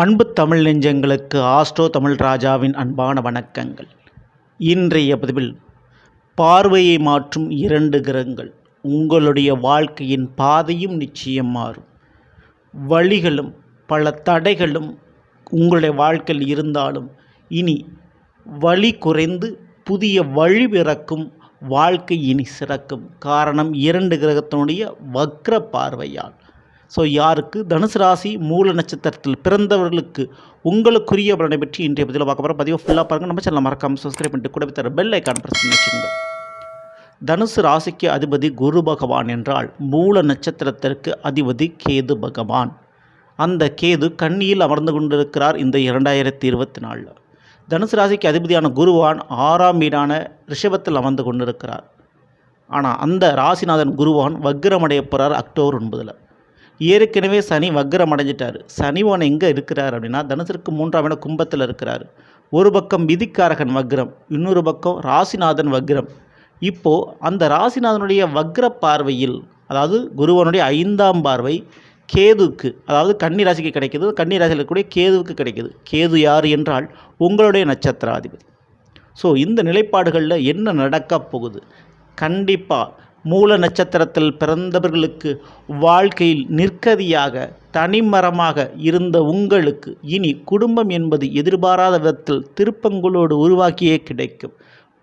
அன்பு தமிழ் நெஞ்சங்களுக்கு ஆஸ்ட்ரோ தமிழ் ராஜாவின் அன்பான வணக்கங்கள். இன்றைய பதிவில் பார்வையை மாற்றும் 2 கிரகங்கள் உங்களுடைய வாழ்க்கையின் பாதையும் நிச்சயம் மாறும். வழிகளும் பல தடைகளும் உங்களுடைய வாழ்க்கையில் இருந்தாலும் இனி வழி குறைந்து புதிய வழி பிறக்கும். வாழ்க்கை இனி சிறக்கும். காரணம் 2 கிரகத்தினுடைய வக்ர பார்வையால். ஸோ யாருக்கு தனுசு ராசி மூல நட்சத்திரத்தில் பிறந்தவர்களுக்கு உங்களுக்குரிய பலனை பற்றி இன்றைய பதிவில் பார்க்க போகிறோம். பதிவை ஃபுல்லாக பாருங்கள். நம்ம சேனலை மறக்காமல் சப்ஸ்கிரைப் பண்ணிட்டு கூட தர பெல் ஐக்கான் பிரஸ் பண்ணி வச்சுக்கோங்க. தனுசு ராசிக்கு அதிபதி குரு பகவான் என்றால் மூல நட்சத்திரத்திற்கு அதிபதி கேது பகவான். அந்த கேது கன்னியில் அமர்ந்து கொண்டிருக்கிறார் இந்த 2024. தனுசு ராசிக்கு அதிபதியான குருவான் 6ஆம் வீடான ரிஷபத்தில் அமர்ந்து கொண்டிருக்கிறார். ஆனால் அந்த ராசிநாதன் குருவான் வக்ரமடைய போகிறார் அக்டோபர் 9. ஏற்கனவே சனி வக்ரம் அடைஞ்சிட்டார். சனிவான் எங்கே இருக்கிறார் அப்படின்னா தனுசிற்கு 3ஆம் இடம் கும்பத்தில் இருக்கிறார். ஒரு பக்கம் விதிக்காரகன் வக்ரம், இன்னொரு பக்கம் ராசிநாதன் வக்ரம். இப்போது அந்த ராசிநாதனுடைய வக்ர பார்வையில், அதாவது குருவனுடைய 5ஆம் பார்வை கேதுக்கு, அதாவது கன்னி ராசிக்கு கிடைக்கிது. கன்னி ராசியில் இருக்கக்கூடிய கேதுவுக்கு கிடைக்கிது. கேது யார் என்றால் உங்களுடைய நட்சத்திராதிபதி. ஸோ இந்த நிலைப்பாடுகளில் என்ன நடக்கப் போகுது? கண்டிப்பாக மூல நட்சத்திரத்தில் பிறந்தவர்களுக்கு வாழ்க்கையில் நிற்கதியாக தனிமரமாக இருந்த உங்களுக்கு இனி குடும்பம் என்பது எதிர்பாராத விதத்தில் திருப்பங்களோடு உருவாக்கியே கிடைக்கும்.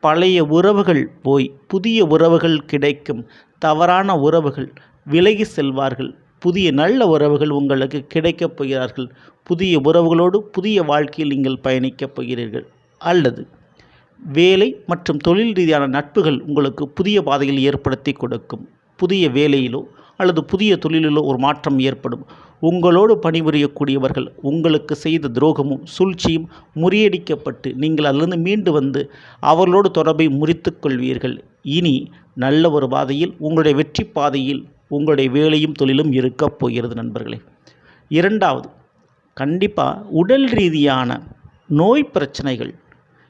பழைய உறவுகள் போய் புதிய உறவுகள் கிடைக்கும். தவறான உறவுகள் விலகி செல்வார்கள். புதிய நல்ல உறவுகள் உங்களுக்கு கிடைக்கப் போகிறார்கள். புதிய உறவுகளோடு புதிய வாழ்க்கையில் நீங்கள் பயணிக்கப் போகிறீர்கள். அல்லது வேலை மற்றும் தொழில் ரீதியான நட்புகள் உங்களுக்கு புதிய பாதையில் ஏற்படுத்தி கொடுக்கும். புதிய வேலையிலோ அல்லது புதிய தொழிலிலோ ஒரு மாற்றம் ஏற்படும். உங்களோடு பணிபுரியக்கூடியவர்கள் உங்களுக்கு செய்த துரோகமும் சூழ்ச்சியும் முறியடிக்கப்பட்டு நீங்கள் அதிலிருந்து மீண்டு வந்து அவர்களோடு தொடர்பை முறித்து கொள்வீர்கள். இனி நல்ல ஒரு பாதையில் உங்களுடைய வெற்றி பாதையில் உங்களுடைய வேலையும் தொழிலும் இருக்கப் போகிறது நண்பர்களே. 2வது, கண்டிப்பாக உடல் ரீதியான நோய் பிரச்சனைகள்.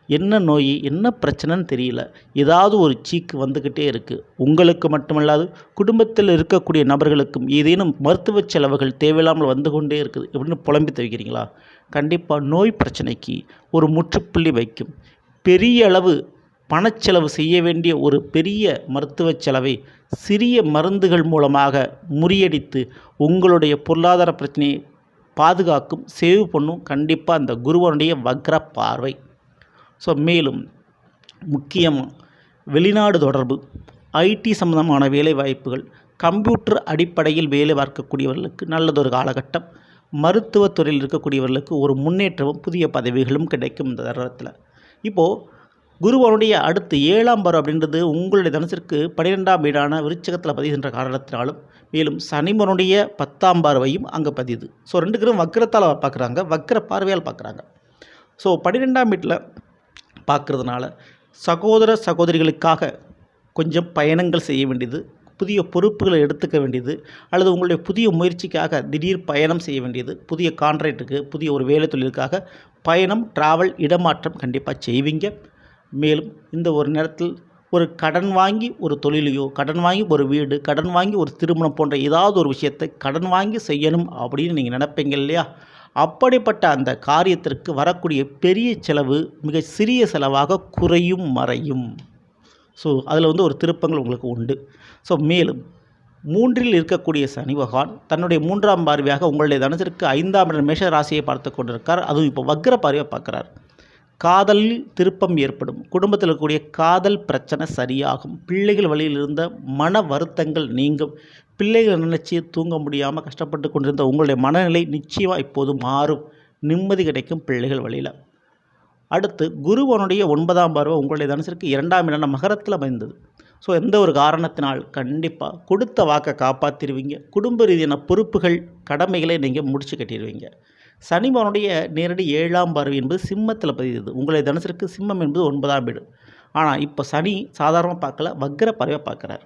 என்ன நோய் என்ன பிரச்சனைன்னு தெரியல. ஏதாவது ஒரு சீக்கு வந்துக்கிட்டே இருக்குது. உங்களுக்கு மட்டுமல்லாது குடும்பத்தில் இருக்கக்கூடிய நபர்களுக்கும் ஏதேனும் மருத்துவ செலவுகள் தேவையில்லாமல் வந்து கொண்டே இருக்குது எப்படின்னு புலம்பி தவிக்கிறீங்களா? கண்டிப்பாக நோய் பிரச்சனைக்கு ஒரு முற்றுப்புள்ளி வைக்கும். பெரிய அளவு பணச்செலவு செய்ய வேண்டிய ஒரு பெரிய மருத்துவ செலவை சிறிய மருந்துகள் மூலமாக முறியடித்து உங்களுடைய பொருளாதார பிரச்சனையை பாதுகாக்கும், சேவ் பண்ணும். கண்டிப்பாக அந்த குருவனுடைய வக்ர பார்வை. ஸோ மேலும் முக்கியமாக வெளிநாடு தொடர்பு, ஐடி சம்பந்தமான வேலை வாய்ப்புகள், கம்ப்யூட்டர் அடிப்படையில் வேலை பார்க்கக்கூடியவர்களுக்கு நல்லதொரு காலகட்டம். மருத்துவத்துறையில் இருக்கக்கூடியவர்களுக்கு ஒரு முன்னேற்றமும் புதிய பதவிகளும் கிடைக்கும் இந்த தருணத்தில். இப்போது குருவனுடைய அடுத்து 7ஆம் பார்வை அப்படின்றது உங்களுடைய தனுசிற்கு 12ஆம் வீடான விருச்சிகத்தில் பதிகின்ற காரணத்தினாலும், மேலும் சனிமனுடைய 10ஆம் பார்வையும் அங்கே பதியுது. ஸோ 2 பேரும் வக்ரத்தால் பார்க்குறாங்க, வக்ர பார்வையால் பார்க்குறாங்க. ஸோ 12ஆம் வீட்டில் பார்க்குறதுனால சகோதர சகோதரிகளுக்காக கொஞ்சம் பயணங்கள் செய்ய வேண்டியது, புதிய பொறுப்புகளை எடுத்துக்க வேண்டியது, அல்லது உங்களுடைய புதிய முயற்சிக்காக திடீர் பயணம் செய்ய வேண்டியது, புதிய கான்ட்ராக்டுக்கு புதிய ஒரு வேலை தொழிலுக்காக பயணம், ட்ராவல், இடமாற்றம் கண்டிப்பாக செய்வீங்க. மேலும் இந்த ஒரு நேரத்தில் ஒரு கடன் வாங்கி ஒரு தொழிலையோ, கடன் வாங்கி ஒரு வீடு, கடன் வாங்கி ஒரு திருமணம் போன்ற ஏதாவது ஒரு விஷயத்தை கடன் வாங்கி செய்யணும் அப்படின்னு நீங்கள் நினைப்பீங்க இல்லையா? அப்படிப்பட்ட அந்த காரியத்திற்கு வரக்கூடிய பெரிய செலவு மிக சிறிய செலவாக குறையும் மறையும். ஸோ அதில் ஒரு திருப்பங்கள் உங்களுக்கு உண்டு. ஸோ மேலும் 3இல் இருக்கக்கூடிய சனி பகவான் தன்னுடைய 3ஆம் பார்வையாக உங்களுடைய தனுசிற்கு 5ஆம் இடம் மேஷ ராசியை பார்த்து கொண்டிருக்கார். அதுவும் இப்போ வக்ர பார்வையாக பார்க்குறார். காதலில் திருப்பம் ஏற்படும். குடும்பத்தில் இருக்கக்கூடிய காதல் பிரச்சனை சரியாகும். பிள்ளைகள் வழியில் இருந்த மன வருத்தங்கள் நீங்கும். பிள்ளைகளை நினச்சி தூங்க முடியாமல் கஷ்டப்பட்டு கொண்டிருந்த உங்களுடைய மனநிலை நிச்சயமாக இப்போது மாறும். நிம்மதி கிடைக்கும் பிள்ளைகள் வழியில். அடுத்து குருவனுடைய 9ஆம் பார்வை உங்களுடைய தனுசிற்கு 2ஆம் இடம் மகரத்தில் அமைந்தது. ஸோ எந்த ஒரு காரணத்தினால் கண்டிப்பாக கொடுத்த வாக்கை காப்பாற்றிடுவீங்க. குடும்ப ரீதியான பொறுப்புகள் கடமைகளை நீங்கள் முடிச்சு கட்டிடுவீங்க. சனிபவனுடைய நேரடி 7ஆம் பார்வை என்பது சிம்மத்தில் பதியுது. உங்களுடைய தனுசிற்கு சிம்மம் என்பது 9ஆம் வீடு. ஆனால் இப்போ சனி சாதாரணமாக பார்க்கல, வக்ர பார்வையாக பார்க்குறார்.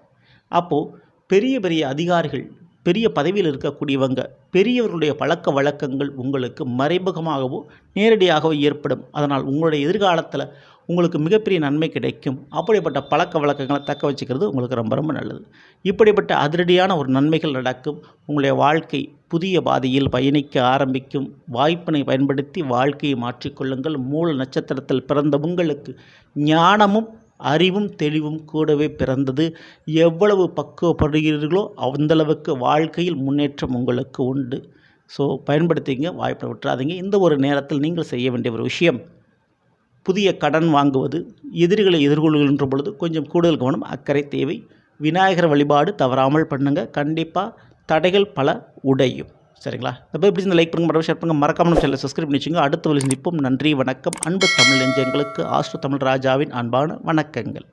அப்போது பெரிய பெரிய அதிகாரிகள், பெரிய பதவியில் இருக்கக்கூடியவங்க, பெரியவர்களுடைய பழக்க வழக்கங்கள் உங்களுக்கு மறைமுகமாகவோ நேரடியாகவோ ஏற்படும். அதனால் உங்களுடைய எதிர்காலத்தில் உங்களுக்கு மிகப்பெரிய நன்மை கிடைக்கும். அப்படிப்பட்ட பழக்க வழக்கங்களை தக்க வச்சுக்கிறது உங்களுக்கு ரொம்ப ரொம்ப நல்லது. இப்படிப்பட்ட அதிரடியான ஒரு நன்மைகள் நடக்கும். உங்களுடைய வாழ்க்கை புதிய பாதையில் பயணிக்க ஆரம்பிக்கும். வாய்ப்பினை பயன்படுத்தி வாழ்க்கையை மாற்றிக்கொள்ளுங்கள். மூல நட்சத்திரத்தில் பிறந்த உங்களுக்கு ஞானமும் அறிவும் தெளிவும் கூடவே பிறந்தது. எவ்வளவு பக்குவப்படுகிறீர்களோ அந்தளவுக்கு வாழ்க்கையில் முன்னேற்றம் உங்களுக்கு உண்டு. ஸோ பயன்படுத்திங்க, வாய்ப்பை விட்டுறாதீங்க. இந்த ஒரு நேரத்தில் நீங்கள் செய்ய வேண்டிய ஒரு விஷயம், புதிய கடன் வாங்குவது, எதிரிகளை எதிர்கொள்கின்ற பொழுது கொஞ்சம் கூடுதல் கவனம், அக்கறை தேவை. விநாயகர் வழிபாடு தவறாமல் பண்ணுங்கள். கண்டிப்பாக தடைகள் பல உடையும். சரிங்களா? அப்போ எப்படி இந்த லைக் பண்ணுங்கள், ஷேர் பண்ணுங்கள், மறக்காமல் நம்ம சேனலை சப்ஸ்கிரைப் பண்ணி வச்சுங்க. அடுத்த வழி சந்திப்போம். நன்றி, வணக்கம். அன்பு தமிழ் நெஞ்சங்களுக்கு ஆஸ்ட்ரோ தமிழ் ராஜாவின் அன்பான வணக்கங்கள்.